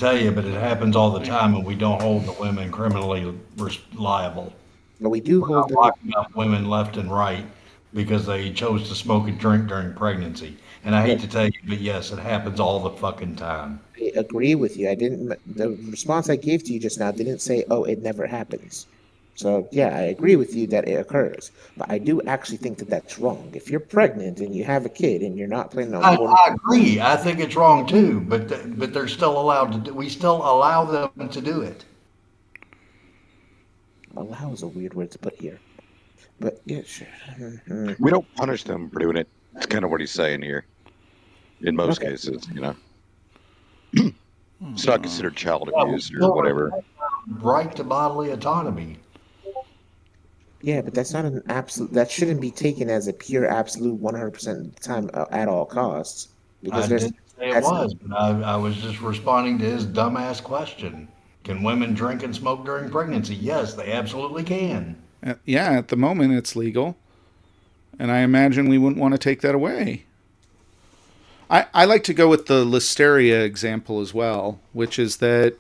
tell you, but it happens all the time, and we don't hold the women criminally liable. But we do We're hold not them. locking up women left and right because they chose to smoke and drink during pregnancy. And I hate Look, to tell you, but yes, it happens all the fucking time. I agree with you. I didn't. The response I gave to you just now didn't say, "Oh, it never happens." So yeah, I agree with you that it occurs, but I do actually think that that's wrong. If you're pregnant and you have a kid and you're not planning on aborting, I agree. I think it's wrong too, but but they're still allowed to do. We still allow them to do it. allow is a weird word to put here. But yeah, sure. Mhm. We don't punish them for doing it. It's kind of what he's saying here. In most Okay. cases, it's not Uh, considered child Yeah, we abuse or still whatever. respect right to bodily autonomy. Yeah, but that's not an absolute. That shouldn't be taken as a pure absolute 100% of the time at all costs, I because there's didn't say it that's was, but I was just responding to his dumbass question. Can women drink and smoke during pregnancy? Yes, they absolutely can. yeah, at the moment it's legal, and I imagine we wouldn't want to take that away. I like to go with the listeria example as well, which is that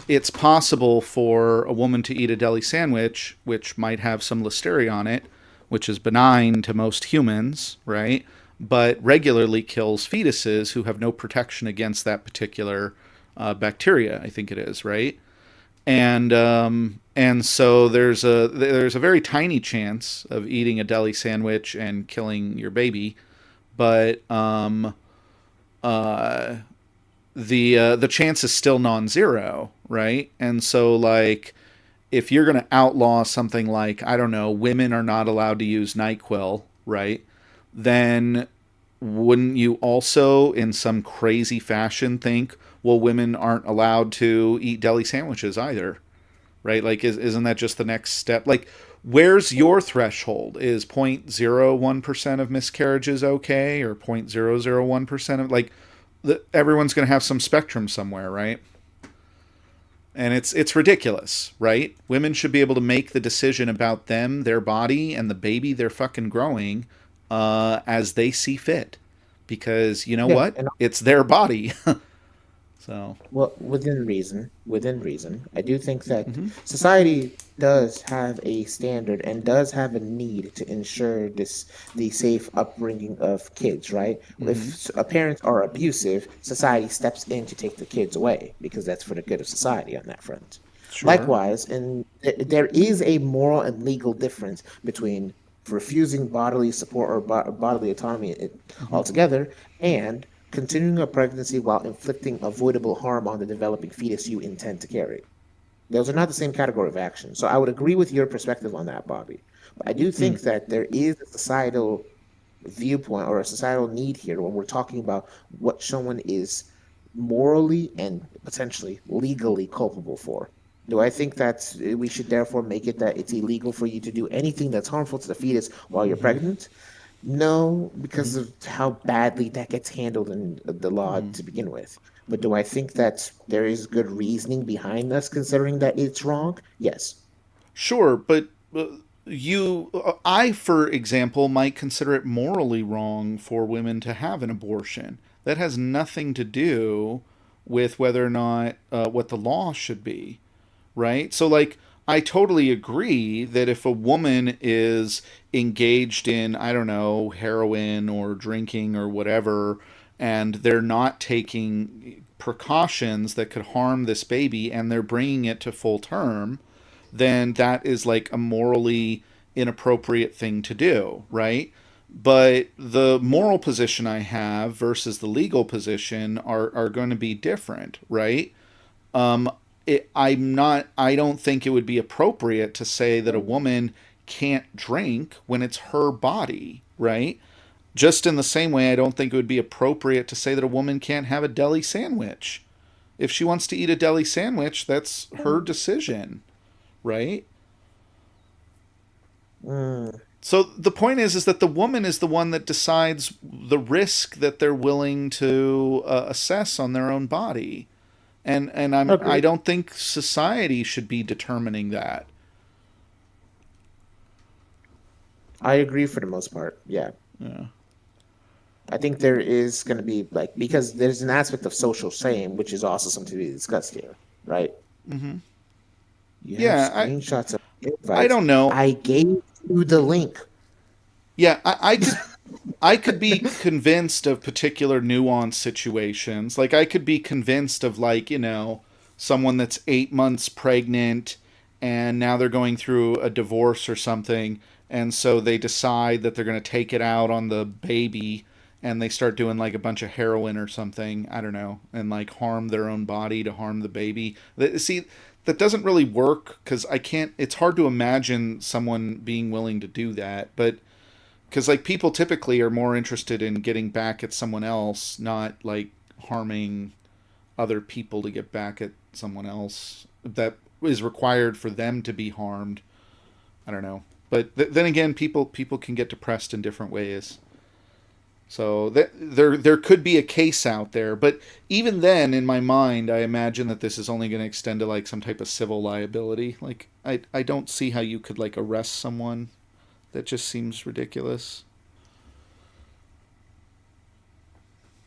it's possible for a woman to eat a deli sandwich, which might have some listeria on it, which is benign to most humans, right? But regularly kills fetuses who have no protection against that particular bacteria. I think it is, right? And so there's a very tiny chance of eating a deli sandwich and killing your baby, but uh, the chance is still non-zero, right? And so like if you're going to outlaw something like, I don't know, women are not allowed to use NyQuil, right? Then wouldn't you also in some crazy fashion think, well, women aren't allowed to eat deli sandwiches either, right? Like isn't that just the next step? Like where's your threshold? Is 0.01% of miscarriages okay, or 0.001% of like everyone's going to have some spectrum somewhere, right? And it's ridiculous, right? Women should be able to make the decision about them, their body, and the baby they're fucking growing as they see fit, because you know yeah, what? and It's their body. So well, within reason, I do think that mhm. society does have a standard and does have a need to ensure the safe upbringing of kids, right? Mhm. If a parents are abusive, society steps in to take the kids away because that's for the good of society on that front. Sure. Likewise, and there is a moral and legal difference between refusing bodily support or bodily autonomy Mhm. altogether and continuing a pregnancy while inflicting avoidable harm on the developing fetus you intend to carry. Those are not the same category of action. So I would agree with your perspective on that, Bobby. But I do Mm. think that there is a societal viewpoint or a societal need here when we're talking about what someone is morally and potentially legally culpable for. Do I think that we should therefore make it that it's illegal for you to do anything that's harmful to the fetus while you're Mhm. pregnant? No, because of how badly that gets handled in the law Mm. to begin with. But do I think that there is good reasoning behind us considering that it's wrong? Yes. Sure, but I, for example, might consider it morally wrong for women to have an abortion. That has nothing to do with whether or not what the law should be, right? So, like, I totally agree that if a woman is engaged in, I don't know, heroin or drinking or whatever, and they're not taking precautions that could harm this baby and they're bringing it to full term, then that is like a morally inappropriate thing to do, right? But the moral position I have versus the legal position are going to be different, right? Um, I don't think it would be appropriate to say that a woman can't drink when it's her body, right? Just in the same way, I don't think it would be appropriate to say that a woman can't have a deli sandwich. If she wants to eat a deli sandwich, that's her decision, right? Mm, So the point is that the woman is the one that decides the risk that they're willing to assess on their own body, and I agreed. don't think society should be determining that. I agree for the most part. Yeah. Yeah. I think there is going to be like, because there's an aspect of social shame, which is also something to be discussed here, right? Mm-hmm. You have Yeah, screenshots of I invites. don't know. I gave you the link. Yeah, I could be convinced of particular nuanced situations. Like I could be convinced of like, someone that's 8 months pregnant and now they're going through a divorce or something, and so they decide that they're going to take it out on the baby and they start doing like a bunch of heroin or something, I don't know, and like harm their own body to harm the baby. See, that doesn't really work cuz I can't it's hard to imagine someone being willing to do that, but because like people typically are more interested in getting back at someone else, not like harming other people to get back at someone else that is required for them to be harmed. I don't know, but then again, people can get depressed in different ways. So there could be a case out there, but even then, in my mind, I imagine that this is only going to extend to like some type of civil liability. Like I don't see how you could like arrest someone. That just seems ridiculous.